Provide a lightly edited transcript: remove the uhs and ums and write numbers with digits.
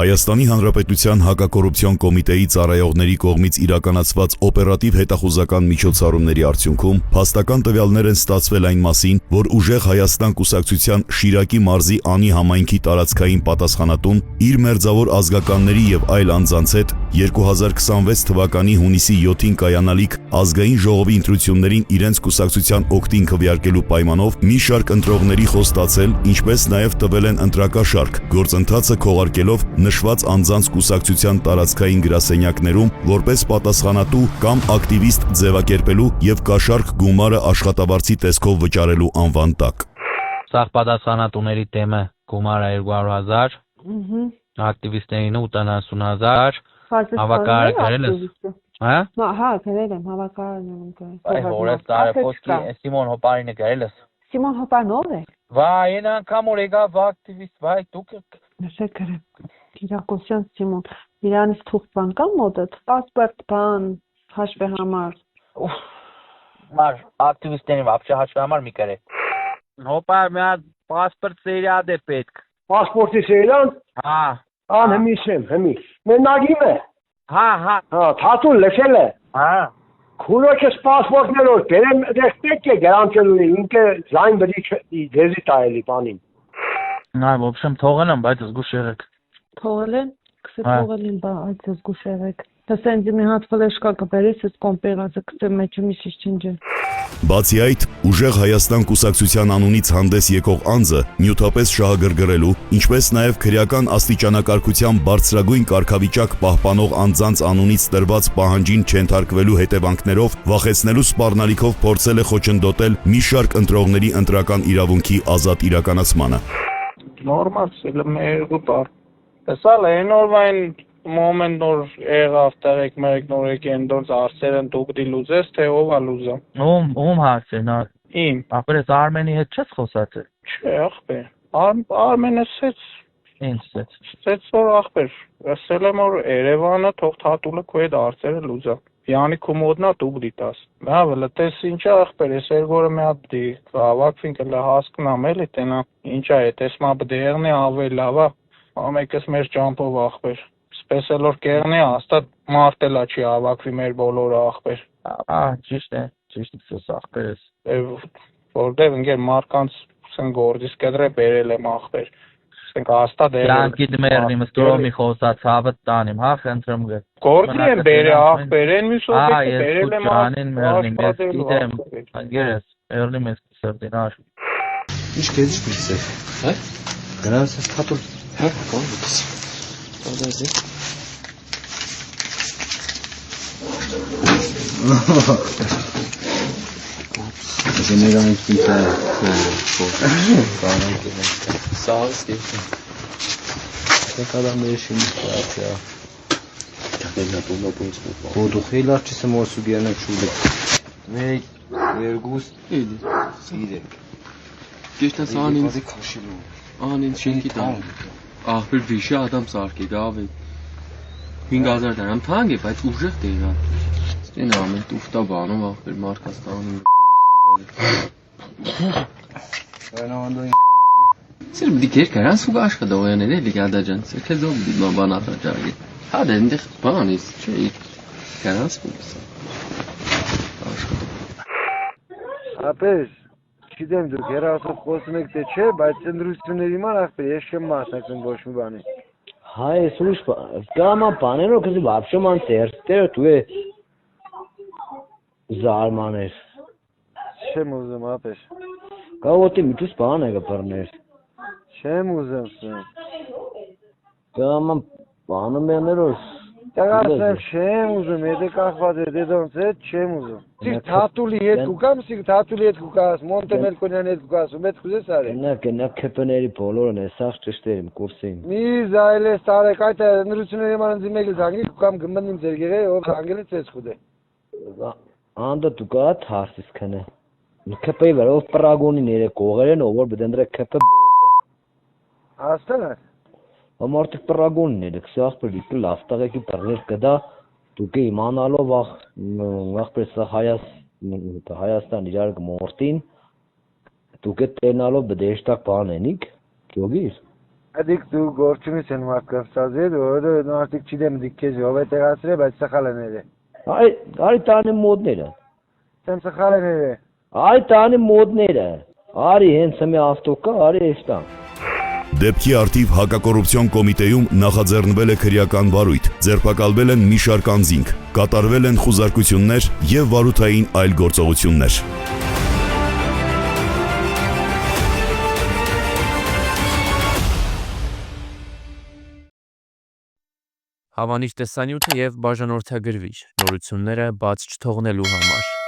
Հայաստանի Հանրապետության հակակոռուպցիոն կոմիտեի ծառայողների կողմից իրականացված օպերատիվ հետախուզական միջոցառումների արդյունքում փաստական տվյալներ են ստացվել այն մասին, որ Ուժեղ Հայաստան կուսակցության Շիրակի մարզի Անի համայնքի տարածքային պատասխանատուն իր մերձավոր ազգականների եւ այլ անձանց հետ 2026 թվականի հունիսի 7-ին կայանալիք ազգային ժողովի ընտրություններին իրենց կուսակցության օգտին քվեարկելու պայմանով մի շարք ընտրողների խոստացել, ինչպես նաեւ տվել են ընտրակաշարք, գործընթացը քողարկելով նշված անձանց կուսակցության տարածքային գրասենյակներում որպես պատասխանատու կամ ակտիվիստ ձևակերպելու եւ կաշառք գումարը աշխատավարձի տեսքով վճարելու անվան տակ։ Սաղ պատասխանատուների թեմը գումարը 200,000, ակտիվիստներին 80,000, հավաքարարը գրել ես։ Հա? Հա, գրել եմ, հավաքարարն եմ գրել։ Այ հորես տարեփոսքի Սիմոն Հոպարինը գրել ես։ Սիմոն Հոպարն ով է։ Վայ, այն անգամ որ եկավ ակտիվիստ, վայ, դուք Նշեք գրեմ։ Կիրակոսյան Սիմոն, իրանից թուղթ բան կա մոտդ, պասպորտ բան, հաշվի համար։ Մար ակտիվիստներին вообще հաշվի համար մի կրե։ Հոպար մի հատ պասպորտ սերիադ է պետք։ Պասպորտի սերիան։ Հա։ Ան հմի։ Մենագիմ է։ Հա։ Հա, թաթուն լսել է։ Հա։ Քուրոջս պասպորտներով բերեմ ռեսպեկտ է գրանցելու ինքը զայն բրի դեզի տայելի բանին։ Նա в общем թողել եմ, բայց զգուշ եղեք։ Թողել են, թողել են, բայց զգուշ եղեք։ Դասեն մի հատ ֆլեշկա կբերես, այս կոմպերազը կծեմ մեջը մի շիշ չնջը։ Բացի այդ, Ուժեղ Հայաստան կուսակցության անունից հանդես եկող անձը նյութապես շահագրգռելու, ինչպես նաև քրեական աստիճանակարգության բարձրագույն կարգավիճակ պահպանող անձանց անունից տրված պահանջին չենթարկվելու հետևանքներով վախեցնելու սպառնալիքով փորձել է խոչընդոտել մի շարք ընտրողների ընտրական իրավունքի ազատ իրականացմանը։ Նորմալ սելմերգուտար։ Տեսալ է նորմալ moment նոր եղավ տեղեկ մեկ նոր եկեն դուրս արսերն դուք դի լուզես թե ով է լուզը։ Ում հարցն է։ Իմ։ Ապրես Արմենի հետ չես խոսացել։ Չէ, ախպեր։ Արմենը սեց։ Ինչ սեց։ Սեց որ ախպեր։ Ասել եմ որ Երևանը թող թաթուլը քո հետ արսերը լուզա։ Յանի կոմոդնա դուք դիտաս։ Հավելը տես ինչա ախպեր, ես երգորը մի հատ դի հավաքվին կլա հասկնամ էլի տենա։ Ինչա է, տեսմա բդերն է ավել լավա։ Ամեկս մեր ճամփով ախպեր։ Սպեսել որ կերնի հաստատ մարտելա չի հավաքվի մեր բոլորը ախպեր։ Ճիշտ է, ախպերս։ Որտեվ ինգեր մարկանց սեն գործից կդրե բերել եմ ախպեր։ Սենք հաստատ է։ Լանկի դմերնի մստորոմի խոսած հավը տանիմ, հա խնդրում գը։ Գործի եմ բերե ախպեր, են մի սոպետը բերել եմ անին մերնի մեզ գիտեմ, անգերես, երնի մեզ սրդինար։ Ինչ կեզիշ բրիսև, հա? Գրանց ես թատուլ, հա, կոն բուտիս։ Ադազի։ Це не ранкий Sağız geçti. Ne kadar da yaşamış ya. Kodukhiyle arçısı morsu gene çuldu. Ne vergus idi. Side. Geçten sahnenin anin şenki tam. Ah bir vişe adam sarki davet. Hingazar denem tangi bayt ujek değil ha. Stenamen tufta banu var bir markastan. Ben ondan Sırf diker karan su başka da o yana ne ligadan sırf zor bir bana atacak. Hadi indi banis şey karan su. Ապեր, չգիտեմ դուք հերասով խոսում եք թե չէ, բայց ծննդությունների ման ախպեր ես չեմ մասնակցում ոչ մի բանի։ Հայ, слушай, կամա բաներով քեզ вообще ման տերտերը դու է զարմաներ։ Չեմ ուզում ապեր։ Կավոտի միտուս բան է կբռներ։ Չեմ ուզում սեմ։ Կամա բանը մեներով Տղասեմ չեմ ուզում, եթե կախված է դեդոնց հետ չեմ ուզում։ Սիկ թաթուլի հետ կուկամ, սիկ թաթուլի հետ կուկաս, Մոնտեմելկոնյան հետ կուկաս, ու մեծ կուզես արի։ Նա քեփների բոլորն է սաղ ճշտերիմ կուրսին։ Մի զայլես տարեք այդ նրությունների մանձի մեկը զանգի կուկամ գմնիմ ձեր գերե, ով զանգելից ես խուդե։ Անդա դու կա թարսիս քնե։ Քեփեի վրա ով պրագոնի ները կողեր են, ով որ բդնդրե քեփը։ Աստանա։ Ամարտիկ պրագոնն է, դքսախ պրիկ լաստաղեկի պրներ կդա, դուք իմանալով ախպեր սա Հայաստան իրար գմորտին, դուք տենալով բդեշտակ բան ենիք, կյոգիր։ Adică tu gorçunu sen marka sazed, orada artık çidem dikkezi o ve terasire ben sakala nere. Արի տանի մոդները։ Sen sakala nere. Արի տանի մոդները։ Արի հենց մի ավտոկա, արի էստան։ Դեպքի արդիվ հակակոռուպցիոն կոմիտեում նախաձեռնվել է քրեական վարույթ, ձերբակալվել են մի շարք անձինք, կատարվել են խուզարկություններ եւ վարութային այլ գործողություններ։ Հավանիչ տեսանյութը եւ բաժանորդագրվիչ նորությունները բաց չթողնելու համար։